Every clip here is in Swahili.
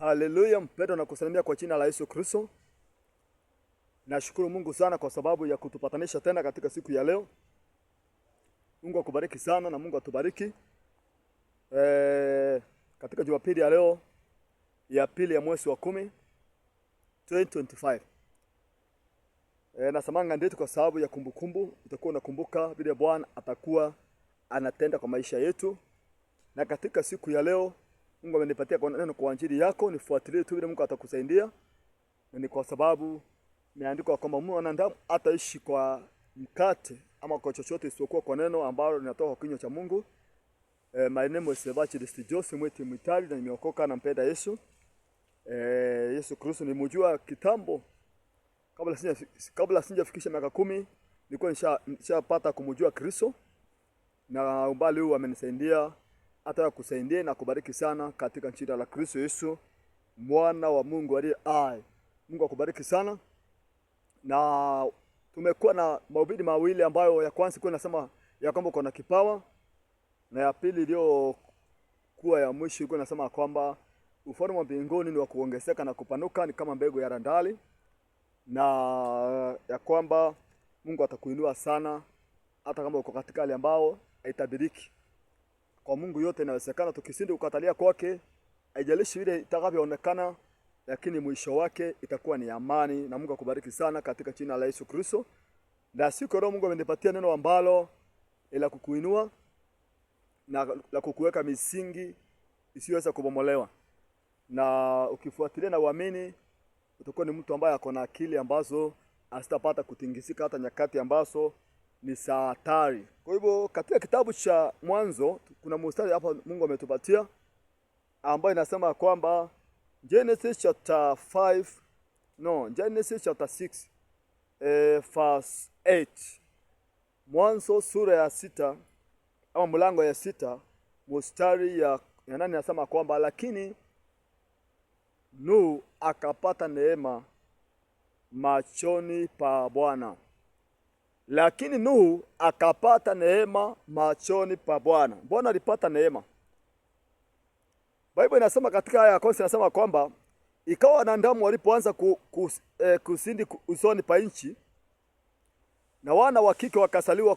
Haleluya, mpendwa, na kusalimia kwa jina la Yesu Kristo. Nashukuru Mungu sana kwa sababu ya kutupatanisha tena katika siku ya leo. Mungu akubariki sana na Mungu atubariki. Katika Jumapili ya leo ya pili ya mwezi wa 10 2025. Nasamanga ndetu kwa sababu ya kumbukumbu. Utakuwa unakumbuka vile Bwana atakuwa anatenda kwa maisha yetu. Na katika siku ya leo Mungu amenipatia kwa neno kwa ajili yako, nifuatilie tu vile Mungu atakusaidia. Na ni kwa sababu imeandikwa kwamba mwanadamu ataishi kwa mkate ama kwa chochote isipokuwa kwa neno ambalo linatoka kwa kinywa cha Mungu. My name is Evangelist Jose Mweti Mwitali na nimeokoka na mpenda Yesu. Yesu Kristo nimujua kitambo kabla sijafikisha miaka 10 nilikuwa nishapata kumjua Kristo, na umbali huu amenisaidia hata kusaidia na kubariki sana katika jina la Kristo Yesu mwana wa Mungu aliye hai. Mungu akubariki sana. Na tumekuwa na mahubiri mawili ambayo ya kwanza ilikuwa inasema ya kwamba kuna kipawa, na ya pili iliyo kuwa ya mwisho ilikuwa inasema kwamba ufalme wa mbinguni ni wa kuongezeka na kupanuka, ni kama mbegu ya randali, na ya kwamba Mungu atakuinua sana hata kama uko katika hali ambao haitabiriki. Kwa Mungu yote inawezekana, tukisindi ukatalia kwake, haijalishi vile itakavyoonekana, lakini mwisho wake itakuwa ni amani. Na Mungu akubariki sana katika jina la Yesu Kristo. Na siku leo Mungu amenipatia neno ambalo la kukuinua na la kukuweka misingi isiyoweza kubomolewa. Na ukifuatilia na uamini, utakuwa ni mtu ambaye ako na akili ambazo asitapata kutingisika hata nyakati ambazo ni saa hatari. Kwa hivyo katika kitabu cha Mwanzo kuna mstari hapa Mungu ametupatia ambayo inasema kwamba Genesis chapter 6 verse 8. Mwanzo sura ya 6 ama mlango ya 6 mstari ya 8 inasema kwamba lakini Nuhu akapata neema machoni pa Bwana. Lakini Nuhu akapata neema machoni pa Bwana. Bwana alipata neema. Biblia inasema katika aya ya kwanza inasema kwamba ikawa wanadamu walipoanza kusindi usoni pa nchi, na wana wa kike wakasaliwa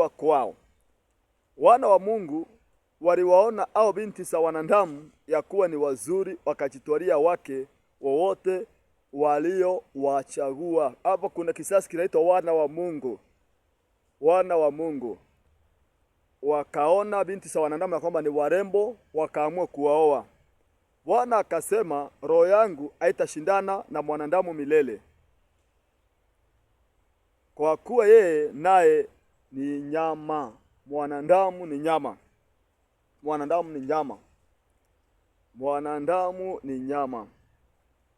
kwao. Wana wa Mungu waliwaona au binti za wanadamu ya kuwa ni wazuri, wakajitwalia wake wowote walio wachagua. Hapo kuna kisasi kinaitwa wana wa Mungu. Wana wa Mungu wakaona binti za wanadamu kwamba ni warembo, wakaamua kuwaoa. Bwana akasema, roho yangu haitashindana na mwanadamu milele, kwa kuwa yeye naye ni nyama. Mwanadamu ni nyama.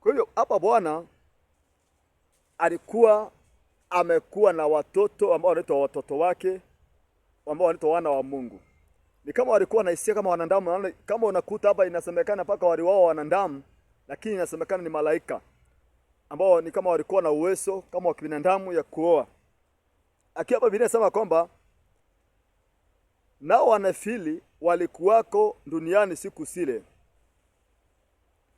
Kwa hiyo hapa Bwana alikuwa amekuwa na watoto ambao wanaitwa watoto wake, ambao wanaitwa wana wa Mungu. Ni kama walikuwa na hisia kama wanadamu. Kama unakuta hapa inasemekana paka waliwao wanadamu, lakini inasemekana ni malaika ambao ni kama walikuwa na uwezo kama wa kibinadamu ya kuoa. Aki hapa Biblia inasema kwamba nao wanafili walikuwako duniani siku zile.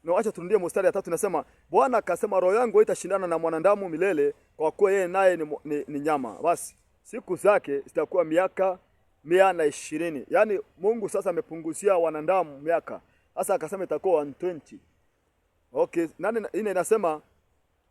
Na acha turudie mstari ya 3 inasema Bwana akasema, roho yangu haitashindana na mwanadamu milele, kwa kuwa yeye naye ni nyama. Basi siku zake zitakuwa miaka 120. Yaani Mungu sasa amepunguzia wanadamu miaka. Sasa akasema itakuwa 120. Okay, ine inasema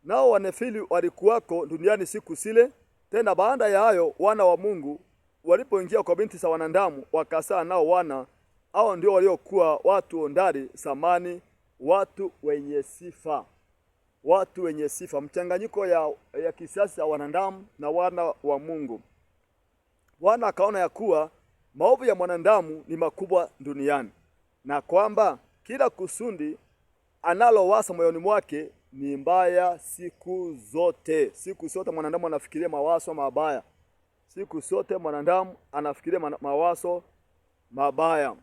nao wanefili walikuwako duniani siku zile. Tena baada ya hayo wana wa Mungu walipoingia kwa binti za wanadamu, wakazaa nao wana. Hao ndio waliokuwa watu ondari samani, watu wenye sifa, mchanganyiko ya kisasi ya wanadamu na wana wa Mungu. Bwana akaona ya kuwa maovu ya mwanadamu ni makubwa duniani, na kwamba kila kusudi analowasa moyoni mwake ni mbaya siku zote. Siku zote mwanadamu anafikiria mawazo mabaya. Mawazo mabaya.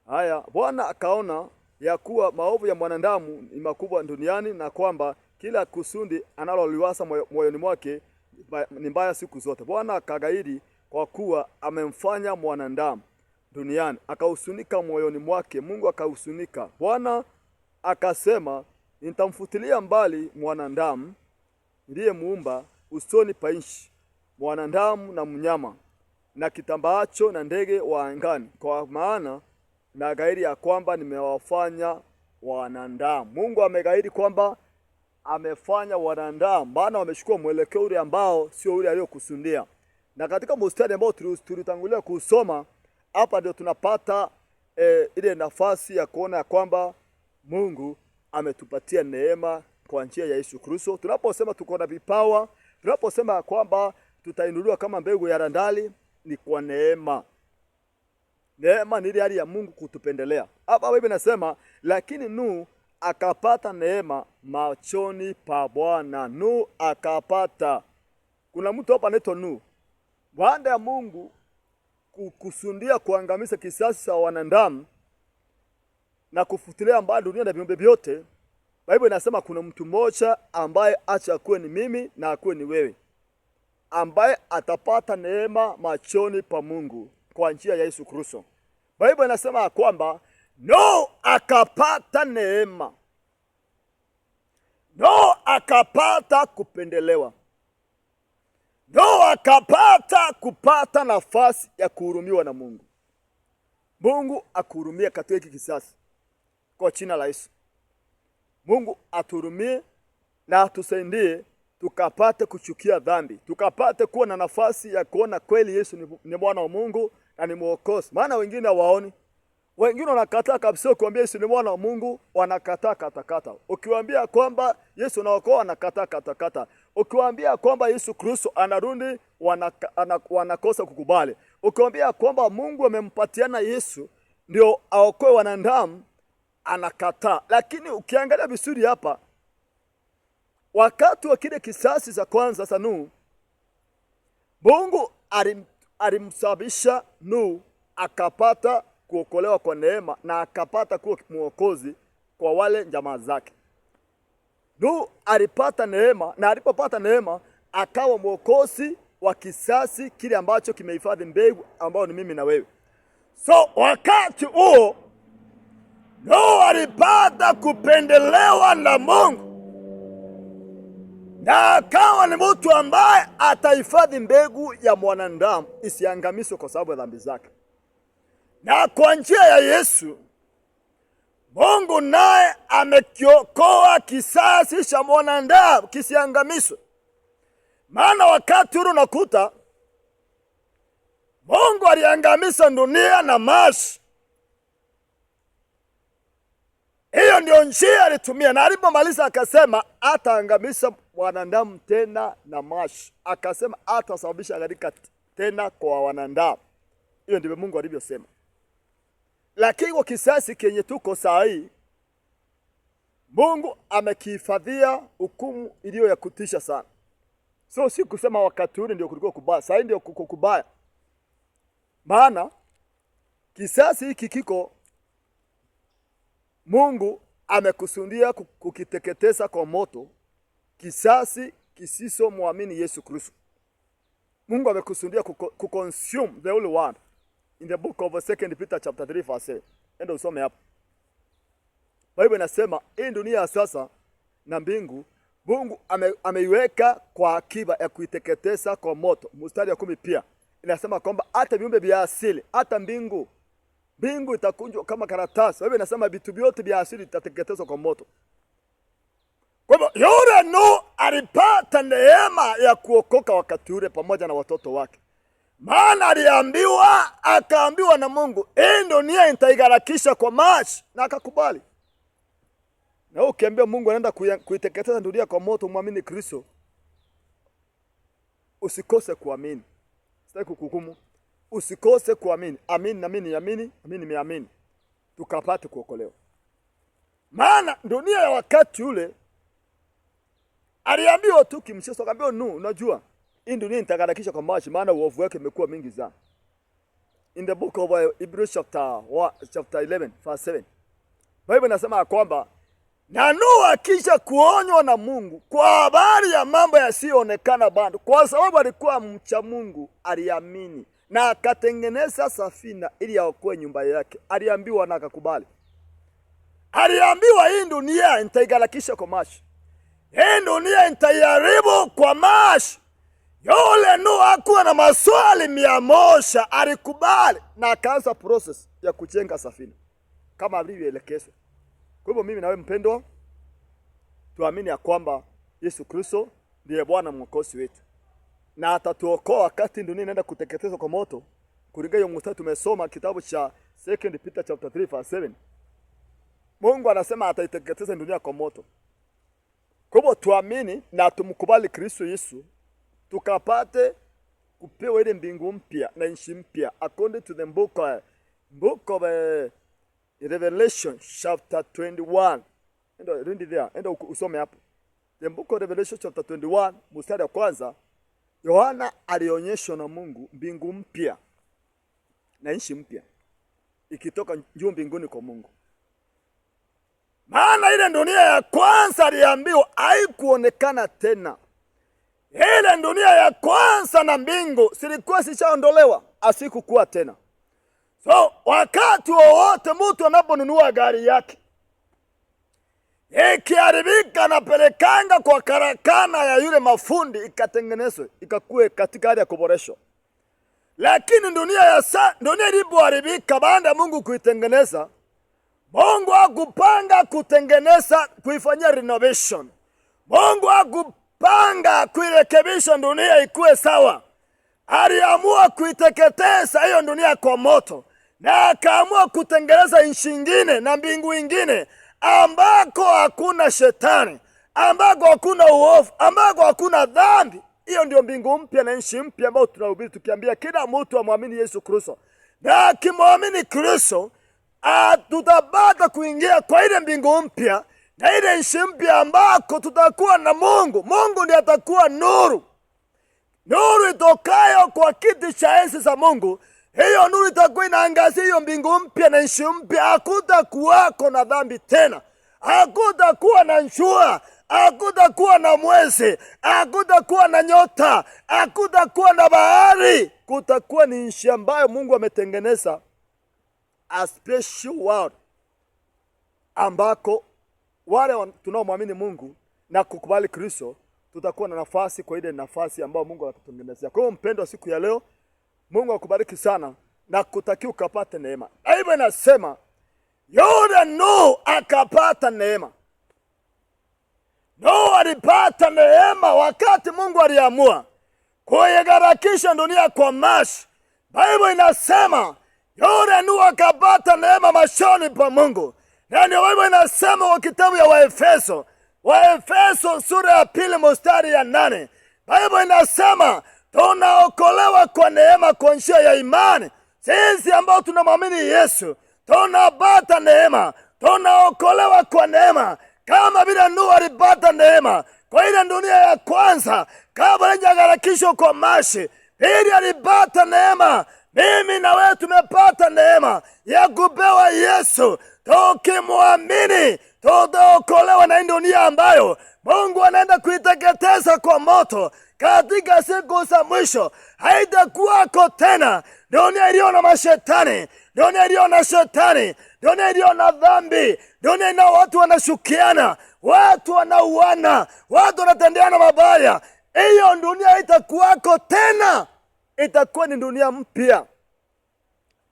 Haya, Bwana akaona ya kuwa maovu ya mwanadamu ni makubwa duniani, na kwamba kila kusudi analoliwasa moyoni mwake ni mbaya siku zote. Bwana akagairi kwa kuwa amemfanya mwanadamu. duniani, akahusunika moyoni mwake. Mungu akahusunika. Bwana akasema, nitamfutilia mbali mwanadamu ndiye muumba usoni pa nchi, mwanadamu na mnyama na kitambaacho na ndege wa angani, kwa maana na gairi ya kwamba nimewafanya wanadamu. Mungu amegairi kwamba amefanya wanadamu, maana wamechukua mwelekeo ule ambao sio ule aliyokusudia. Na katika mstari ambao tulitangulia kusoma hapa, ndio tunapata ile nafasi ya kuona kwamba Mungu ametupatia neema kwa njia ya Yesu Kristo. Tunaposema tuko na vipawa, tunaposema kwamba tutainuliwa kama mbegu ya randali, ni kwa neema. Neema ni ile hali ya Mungu kutupendelea. Hapa Biblia inasema, lakini Nuhu akapata neema machoni pa Bwana. Nuhu akapata. Kuna mtu hapa anaitwa Nuhu. Baada ya Mungu kukusudia kuangamiza kisasi cha wanadamu na kufutilia mbali dunia na viumbe vyote, Biblia inasema kuna mtu mmoja ambaye acha kuwe ni mimi na akuwe ni wewe, ambaye atapata neema machoni pa Mungu kwa njia ya Yesu Kristo. Biblia inasema kwamba Nuhu akapata neema. Nuhu akapata kupendelewa. Nuhu akapata kupata nafasi ya kuhurumiwa na Mungu. Mungu akuhurumie katika hiki kisasi kwa jina la Yesu. Mungu atuhurumie na atusaidie tukapate kuchukia dhambi, tukapate kuwa na nafasi ya kuona kweli Yesu ni mwana wa Mungu na ni mwokozi. Maana wengine hawaoni. Wengine wanakataa kabisa kuambia Yesu ni mwana wa Mungu, wanakataa katakata. Ukiwaambia kwamba Yesu anaokoa, wanakataa katakata. Ukiwaambia kwamba Yesu Kristo anarudi, wanakosa kukubali. Ukiwaambia kwamba Mungu amempatiana Yesu ndio aokoe wanadamu, anakataa. Lakini ukiangalia vizuri hapa, wakati wa kile kisasi cha kwanza cha Nuhu, Mungu alimsababisha Nuhu akapata kuokolewa kwa neema na akapata kuwa mwokozi kwa wale jamaa zake. Nuhu alipata neema, na alipopata neema akawa mwokozi wa kisasi kile ambacho kimehifadhi mbegu ambao ni mimi na wewe. So wakati huo Nuhu alipata kupendelewa na Mungu, na akawa ni mtu ambaye atahifadhi mbegu ya mwanadamu isiangamizwe kwa sababu ya dhambi zake. Na kwa njia ya Yesu, Mungu naye amekiokoa kisasi cha mwanadamu kisiangamizwe. Maana wakati ule unakuta Mungu aliangamiza dunia na maji. Hiyo ndio njia alitumia, na alipomaliza akasema ataangamiza wanadamu tena na maji. Akasema atasababisha gharika tena kwa wanadamu. Hiyo ndivyo Mungu alivyosema. Lakini kwa kisasi kenye tuko saa hii, Mungu amekihifadhia hukumu iliyo ya kutisha sana. So si kusema wakati ule ndio kulikuwa kubaya, saa hii ndio kuko kubaya. Maana kisasi hiki kiko, Mungu amekusudia kukiteketeza kwa moto, kisasi kisiso muamini Yesu Kristo. Mungu amekusudia kuconsume the whole world. In the book of 2 Peter chapter 3 verse 8. Enda usome hapo. Biblia inasema hii dunia sasa na mbingu Mungu ameiweka kwa akiba ya kuiteketeza kwa moto. Mstari wa 10 pia inasema kwamba hata viumbe vya asili, hata mbingu itakunjwa kama karatasi. Biblia inasema vitu vyote vya asili vitateketezwa kwa moto. Kwa hivyo yule Nuhu alipata neema ya kuokoka wakati ule pamoja na watoto wake. Maana akaambiwa na Mungu, hii dunia nitaigarakisha kwa maji, na akakubali. Na ukiambia Mungu anaenda kuiteketeza dunia kwa moto, muamini Kristo, usikose kuamini. Sitaki kukuhukumu. Usikose kuamini. Amini na mimi niamini, amini nimeamini. Tukapate kuokolewa. Maana dunia ya wakati ule aliambiwa tu kimchezo, akaambiwa Nuhu, unajua hii dunia nitagarakisha kwa maji, maana uovu wake umekuwa mingi sana. In the book of Hebrews chapter 11 verse 7. Biblia inasema kwamba na Nuhu akisha kuonywa na Mungu kwa habari ya mambo yasiyoonekana bado, kwa sababu alikuwa mcha Mungu, aliamini na akatengeneza safina ili aokoe nyumba yake. Aliambiwa na akakubali. Aliambiwa hii dunia nitaigalakisha kwa maji, hii dunia nitaiharibu kwa maji. Yule Nuhu hakuwa na maswali 100, alikubali na akaanza process ya kujenga safina kama alivyoelekezwa. Kwa hivyo mimi na wewe mpendwa, tuamini ya kwamba Yesu Kristo ndiye Bwana Mwokozi wetu na atatuokoa wakati dunia inaenda kuteketezwa kwa moto. Kulingana na mstari tumesoma kitabu cha 2 Peter chapter 3 verse 7. Mungu anasema ataiteketeza dunia kwa moto. Kwa hivyo tuamini na tumkubali Kristo Yesu, tukapate kupewa ile mbingu mpya na nchi mpya, according to the book of Revelation chapter 21. Enda usome hapo. The book of Revelation chapter 21 mstari wa kwanza. Yohana alionyeshwa na Mungu mbingu mpya na nchi mpya ikitoka juu mbinguni kwa Mungu. Maana ile dunia ya kwanza aliambiwa haikuonekana tena. Ile dunia ya kwanza na mbingu silikuwa zishaondolewa, asikukuwa tena. So wakati wowote mtu anaponunua gari yake ikiharibika, anapelekanga kwa karakana ya yule mafundi ikatengenezwe ikakue katika hali ya kuboreshwa. Lakini dunia ilipoharibika baada ya Mungu kuitengeneza, Mungu hakupanga kutengeneza kuifanyia renovation. Mungu hakupanga kuirekebisha dunia ikuwe sawa. Aliamua kuiteketeza hiyo dunia kwa moto, na akaamua kutengeneza nchi nyingine na mbingu nyingine ambako hakuna shetani, ambako hakuna uovu, ambako hakuna dhambi. Hiyo ndio mbingu mpya na nchi mpya ambayo tunahubiri tukiambia kila mtu amwamini Yesu Kristo. Na akimwamini Kristo, tutapata kuingia kwa ile mbingu mpya na ile nchi mpya ambako tutakuwa na Mungu. Mungu ndiye atakuwa nuru. Nuru itokayo kwa kiti cha enzi za Mungu. Hiyo nuru itakuwa inaangazia hiyo mbingu mpya na nchi mpya. Hakutakuwako na dhambi tena. Hakutakuwa na jua, hakutakuwa na mwezi, hakutakuwa na nyota, hakutakuwa na bahari. Kutakuwa ni nchi ambayo Mungu ametengeneza, a special world, ambako wale tunaomwamini Mungu na kukubali Kristo tutakuwa na nafasi kwa ile nafasi ambayo Mungu anatutengenezea. Kwa hiyo mpendwa, siku ya leo Mungu akubariki sana na kutakia ukapate neema. Biblia inasema yule Nuhu akapata neema. Nuhu alipata neema wakati Mungu aliamua kuigarakisha dunia kwa maji. Biblia inasema yule Nuhu akapata neema machoni pa Mungu. Na ndio Biblia inasema kwa kitabu ya Waefeso sura ya 2 mstari ya 8. Biblia inasema tunaokolewa kwa neema kwa njia ya imani. Sisi ambao tunamwamini Yesu tunapata neema, tunaokolewa kwa neema kama vile Nuhu alipata neema kwa ile dunia ya kwanza kabla haijaharakishwa kwa maji. Ili alipata neema, mimi na wewe tumepata neema ya kupewa Yesu. Tukimwamini tutaokolewa na dunia ambayo Mungu anaenda kuiteketeza kwa moto. Katika siku za mwisho haitakuwako tena dunia iliyo na mashetani, dunia iliyo na shetani, dunia iliyo na dhambi, dunia ina watu wanashukiana, watu wanauana, watu wanatendeana mabaya. Hiyo dunia haitakuwako tena. Itakuwa ni dunia mpya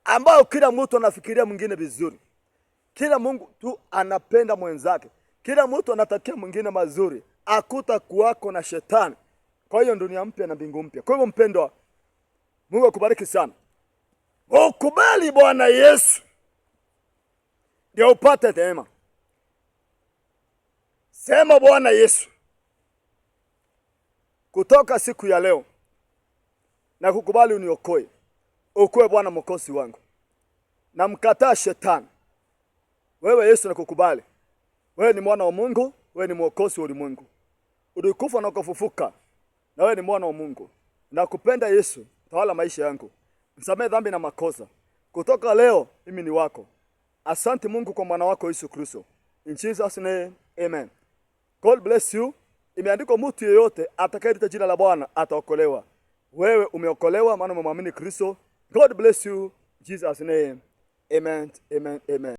ambayo kila mtu anafikiria mwingine vizuri. Kila Mungu tu anapenda mwenzake. Kila mtu anatakia mwingine mazuri. Hakutakuwako na shetani. Kwa hiyo dunia mpya na mbingu mpya. Kwa hivyo mpendwa, Mungu akubariki sana. Ukubali Bwana Yesu ndio upate neema. Sema Bwana Yesu, kutoka siku ya leo na kukubali uniokoe. Okoe Bwana Mwokozi wangu. Na mkataa shetani. Wewe Yesu nakukubali. Wewe ni mwana wa Mungu, wewe ni Mwokozi wa ulimwengu. Ulikufa na ukafufuka. Na wewe ni mwana wa Mungu. Nakupenda Yesu, tawala maisha yangu. Msamehe dhambi na makosa. Kutoka leo mimi ni wako. Asante Mungu kwa mwana wako Yesu Kristo. In Jesus name, amen. God bless you. Imeandikwa mtu yeyote atakayeita jina la Bwana ataokolewa. Wewe umeokolewa maana umemwamini Kristo God bless you. In Jesus' name. Amen. Amen. Amen.